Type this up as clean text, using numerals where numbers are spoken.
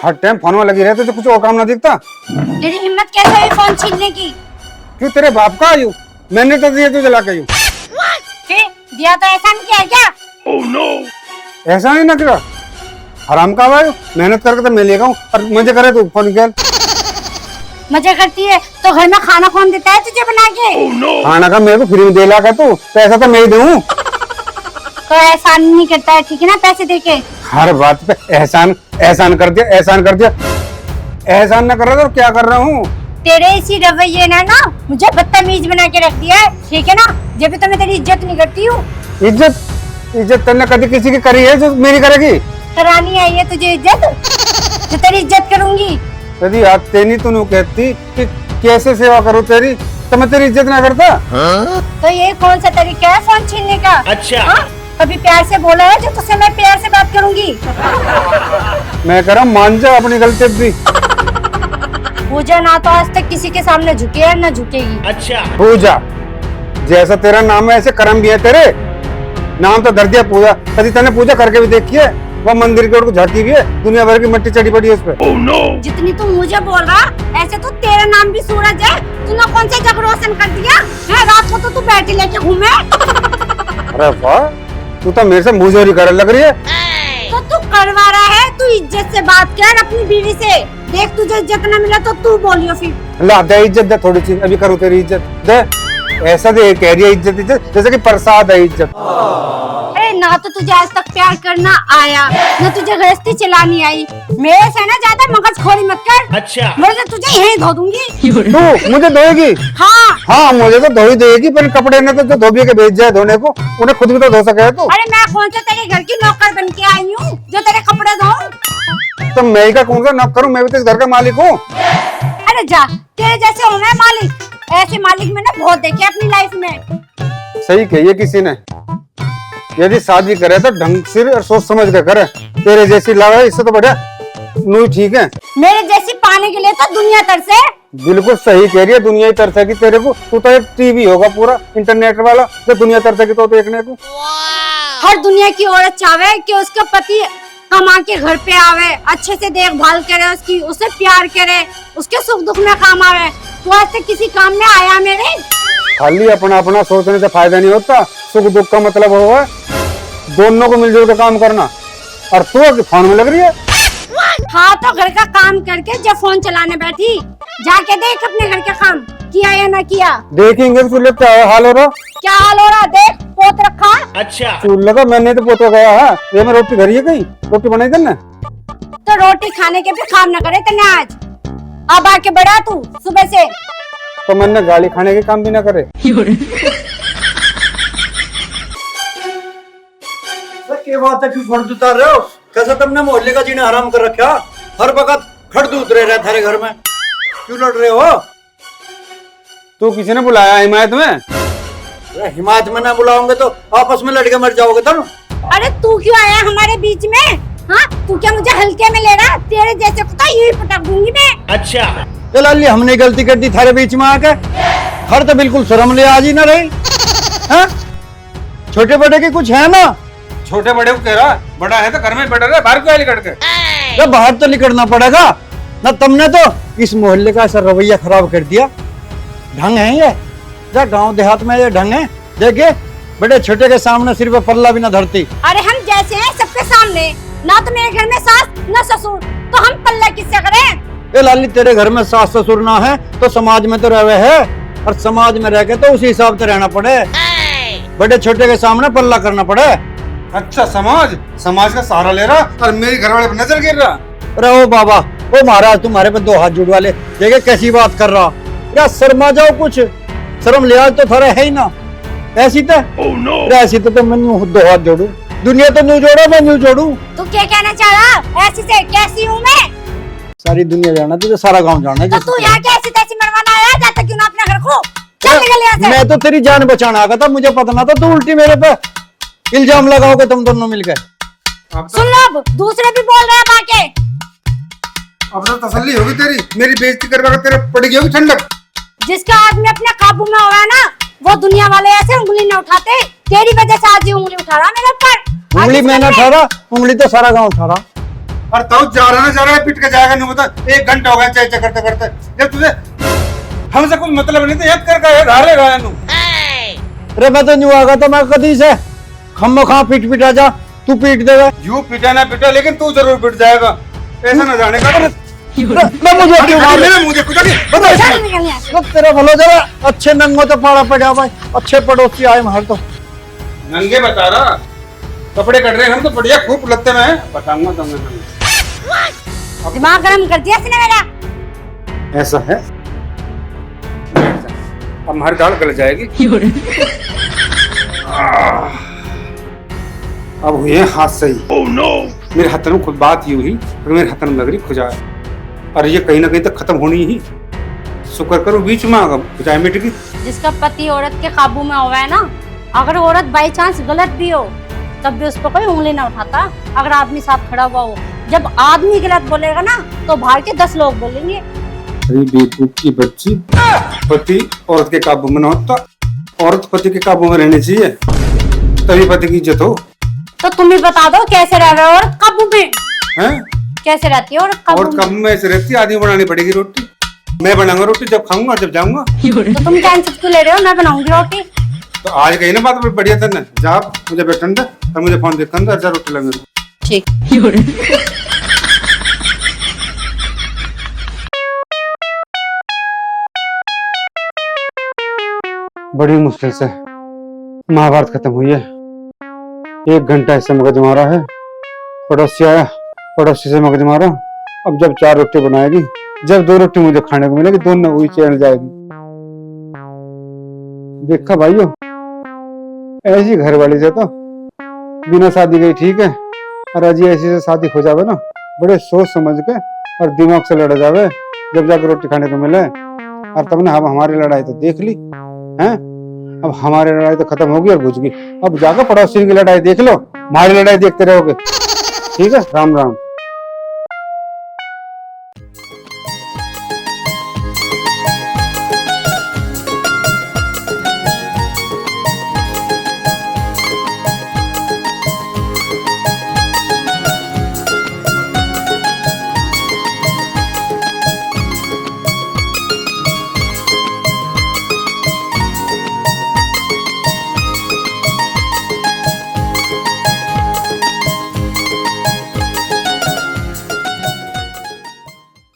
हर time phone में लगी रहते तो कुछ और काम ना दिखता। तेरी हिम्मत कैसे हुई फोन छीनने की? क्यों तेरे बाप का आयु? मैंने तो दिया तुझे ला के आयु। फिर दिया तो ऐसा नहीं किया क्या? Oh, no. ऐसा नहीं ना करा, हराम का आयु। मेहनत करके तो मैं लेगा हूँ और मजे करे तू फोन निकाल। मजा करती है तो घर में खाना कौन देता है तुझे बना के? Oh, no. खाना का मेरे को फ्री में दे ला कर तू, पैसा तो मैं ही दूँ। तो एहसान नहीं करता है, ठीक है ना, पैसे देके। हर बात पे एहसान एहसान कर दिया, एहसान कर दिया। एहसान ना कर रहा तो क्या कर रहा हूँ? तेरे इसी रवैये ने ना मुझे बदतमीज बना के रख दिया है, ठीक है ना। जब तो मैं तेरी इज्जत नहीं करती हूँ। इज्जत करना कभी किसी की करी है जो मेरी करेगी? करानी आई है तुझे इज्जत, जो तेरी इज्जत करूंगी। यदि आते नहीं तू कहती कि कैसे सेवा करूँ तेरी, तो मैं तेरी इज्जत ना करता। तो ये कौन सा तरीका है फोन छीनने का? अच्छा हाँ? कभी प्यार से बोला है जो तुझसे मैं प्यार से बात करूंगी? मैं कह रहा हूँ मान जा अपनी गलती भी। पूजा ना तो आज तक किसी के सामने झुकी है ना झुकेगी। अच्छा पूजा, जैसा तेरा नाम है ऐसे कर्म भी है तेरे। नाम तो धर दिया पूजा, कभी तूने पूजा करके भी देखी है? वो मंदिर की ओर को झांकी भी है, दुनिया भर की मिट्टी चढ़ी पड़ी है उस पे। Oh, no. जितनी तू मुझे बोल रहा, ऐसे तो तेरा नाम भी सूरज है। तूने कौन से जग रोशन कर दिया है? रात को तो तू बैटरी लेके घूमे। अरे वाह, तू तो मेरे से मुंहजोरी करने लग रही है। तो तू करवा रहा है, तू इज्जत से बात कर अपनी बीवी से। देख तुझे इज्जत न मिला तो तू बोलियो फिर। ला दे इज्जत, दे थोड़ी सी, अभी करूँ तेरी इज्जत दे। ऐसा दे कह रही है इज्जत इज्जत, जैसे कि प्रसाद है इज्जत। अरे ना तो तुझे आज तक प्यार करना आया, न तुझे गृहस्थी चलानी आई। मेरे से ना ज्यादा मगज खोरी मत कर। अच्छा मैं तो तुझे यहीं धो दूंगी। तू मुझे धोएगी? हाँ मुझे तो धो ही देगी, पर कपड़े ने तो जो धोबी के भेज जाए धोने को, उन्हें खुद भी तो धो सके तू। अरे मैं कौन सा तेरे घर की नौकर बन के आई हूँ जो तेरे कपड़े धोऊं? तो मैं ही का कौन सा नौकर हूँ? मैं भी तो इस घर का मालिक हूँ। अरे जा, तेरे जैसे हूँ मैं मालिक। ऐसे मालिक मैंने बहुत देखे अपनी लाइफ में। सही कहिए किसी ने, यदि शादी करे तो ढंग से और सोच समझ कर करे। तेरे जैसी लगा इससे तो बढ़िया नू ठीक है। मेरे जैसी पाने के लिए तो दुनिया तरसे। बिल्कुल सही कह रही है, दुनिया ही तरसेगी तेरे को। तू तो एक टीवी होगा पूरा इंटरनेट वाला जो दुनिया तरसेगी तो देखने को। हर दुनिया की औरत चाहे कि उसका पति कमा के घर पे आवे, अच्छे से देखभाल करे उसकी, उसे प्यार करे, उसके सुख दुख में काम आवे। तू आज तक किसी काम में आया मेरे? खाली अपना अपना सोचने से फायदा नहीं होता। सुख दुख का मतलब होगा दोनों को मिलजुल कर काम करना। और तू फोन में लग रही है। हाँ तो घर का काम करके जब फोन चलाने बैठी, जाके देख अपने घर का काम किया या ना किया। देखेंगे चूल्हे क्या हाल हो रहा? क्या हाल हो रहा? देख पोत रखा। अच्छा चूल्हे का मैंने तो पोता गया है। ये मैं रोटी धरी है, कहीं रोटी बनाई करना। तो रोटी खाने के भी काम न करे तेने आज। अब आके बढ़ा तू सुबह से। तो मैंने गाली खाने के काम भी ना करे। क्या बात है, क्यों फर्द उतार रहे हो? कैसा तुमने मोहल्ले का जीना हराम कर रखा? हर वक्त खड़द उतरे रहे थारे घर में, क्यों लड़ रहे हो? तू किसी ने बुलाया हिमायत में? हिमायत में ना बुलाओगे तो आपस में लड़के मर जाओगे तुम। अरे तू क्यों आया हमारे बीच में? हाँ तू क्या मुझे हल्के में ले रहा? तेरे जैसे को तो यूं ही पटक दूंगी मैं। अच्छा लाली हमने गलती कर दी थारे बीच में आके। हर तो बिल्कुल शर्म ले आज ही ना रही। छोटे बड़े के कुछ है ना? छोटे बड़े को कह रहा, बड़ा है तो घर में बैठा रहे, बाहर क्यों निकल के? बाहर तो निकलना पड़ेगा ना। तुमने तो इस मोहल्ले का ऐसा रवैया खराब कर दिया। ढंग है ये? जा गांव देहात में ये ढंग है? देखिए बड़े छोटे के सामने सिर पे पल्ला भी ना धरती। अरे हम जैसे हैं सबके सामने, ना तो मेरे घर में सास ना ससुर, तो हम पल्ला किससे करें? ये लाली तेरे घर में सास ससुर ना है तो समाज में तो रहे है, और समाज में रह के तो उसी हिसाब से रहना पड़े। बड़े छोटे के सामने पल्ला करना पड़े। अच्छा समाज का सहारा ले रहा और मेरी घरवाले पर नजर गिर रहा। अरे ओ बाबा, ओ महाराज तुम्हारे पे दो हाथ जुड़वा ले। देखे कैसी बात कर रहा। या शर्मा जाओ, कुछ शर्म लिहाज तो थारा है ही ना। ऐसी तो ऐसी तो मैं दो हाथ जोड़ू, दुनिया तो न्यू जोड़ो मैं न्यू जोड़ू। तू क्या कहना चाह रहा? ऐसी से कैसी हूँ मैं? सारी दुनिया जाना तुझे, सारा गांव जाना। तो तू यहाँ कैसी तैसी मरवाना आया? जाता क्यों ना अपने घर को? चल निकल यहाँ से। मैं तो तेरी जान बचाना आ गया था, मुझे पता ना था तू उल्टी मेरे पे इल्जाम लगाओगे तुम दोनों मिलकर। सुन लो, अब दूसरे भी बोल रहे हैं बाके। अब तो तसल्ली होगी तेरी, मेरी बेइज्जती करवा तेरे पड़ेगी होगी ठंडक। जिसका आदमी अपने काबू में हुआ है ना, वो दुनिया वाले ऐसे उंगली न उठाते। तेरी वजह से आज ये उंगली उठा रहा मेरे ऊपर। उंगली मैं ना उठा रहा, उंगली तो सारा गांव उठा रहा। और तो जा रहा है पिट के जाएगा, नहीं बता 1 घंटा हो गया चाय करते करते। जब तुझे हमसे कुछ मतलब नहीं था, एक कर गया धारे गया नू। अरे मैं तो नहीं आगा तो मैं कदी से खम्मो खा पीट पिटा जा, तू पीट देगा। यू पिटा ना पिटा, लेकिन तू जरूर पिट जाएगा, ऐसा ना जाने का। मैं मुझे क्यों मार मेरे मुझे कुछ नहीं बता। चल निकल यहाँ से। तो तेरा भलो जरा अच्छे नंगो तो पाड़ा पड़ा भाई, अच्छे पड़ोसी आए मार तो। नंगे बता रहा, कपड़े कट रहे हैं हम तो बढ़िया खूब लगते हैं, बताऊंगा तुम्हें। दिमाग गर्म कर दिया इसने मेरा। ऐसा है, अब हमारी दाल गल जाएगी। अब हुए हाथ सही। oh, no! मेरे हाथ में खुद बात ही हुई, मेरे हाथ में लग रही खुजाए, और ये कहीं ना कहीं तक खत्म होनी ही। शुक्र करो बीच में आगा खुजाए मिट गई। जिसका पति औरत के काबू में हुआ है ना, अगर औरत बाई चांस गलत भी हो तब भी उस पर कोई उंगली ना उठाता, अगर आदमी साथ खड़ा हुआ हो। जब आदमी गलत बोलेगा ना तो बाहर के 10 लोग बोलेंगे। अरे बेवकूफ की बच्ची, पति औरत के काबू में ना होता, औरत पति के काबू में रहनी चाहिए, तभी पति की इज्जत हो। तो तुम ही बता दो कैसे रह रहे हो औरत काबू में? हैं? कैसे रहती है औरत काबू औरत काबू में ऐसे रहती है, आदमी बनानी पड़ेगी रोटी। मैं बनाऊंगा रोटी जब खाऊंगा, जब जाऊंगा। तो तुम टेंशन क्यों ले रहे हो? मैं बनाऊंगी रोटी। तो आज कही ना बात बढ़िया था ना, जा मुझे बैठन दे और मुझे फोन देखने दे, अच्छा रोटी लगे। ठीक। बड़ी मुश्किल से महाभारत खत्म हुई है। 1 घंटा ऐसे मगज मारा है, पड़ोसी आया, पड़ोसी से मगज मारा। अब जब 4 रोटी बनाएगी, जब 2 रोटी मुझे खाने को मिलेगी, दोनों वही चैन जाएगी। देखा भाइयों, ऐसी घर वाली से तो बिना शादी गई ठीक है, और अजी ऐसी से शादी हो जावे ना, बड़े सोच समझ के और दिमाग से लड़ा जावे, जब जाकर रोटी खाने को मिले। और तब ने हमारी लड़ाई तो देख ली हैं, अब हमारी लड़ाई तो खत्म होगी और बुझ गई। अब जाकर पड़ोसी की लड़ाई देख लो, हमारी लड़ाई देखते रहोगे। ठीक है, राम राम।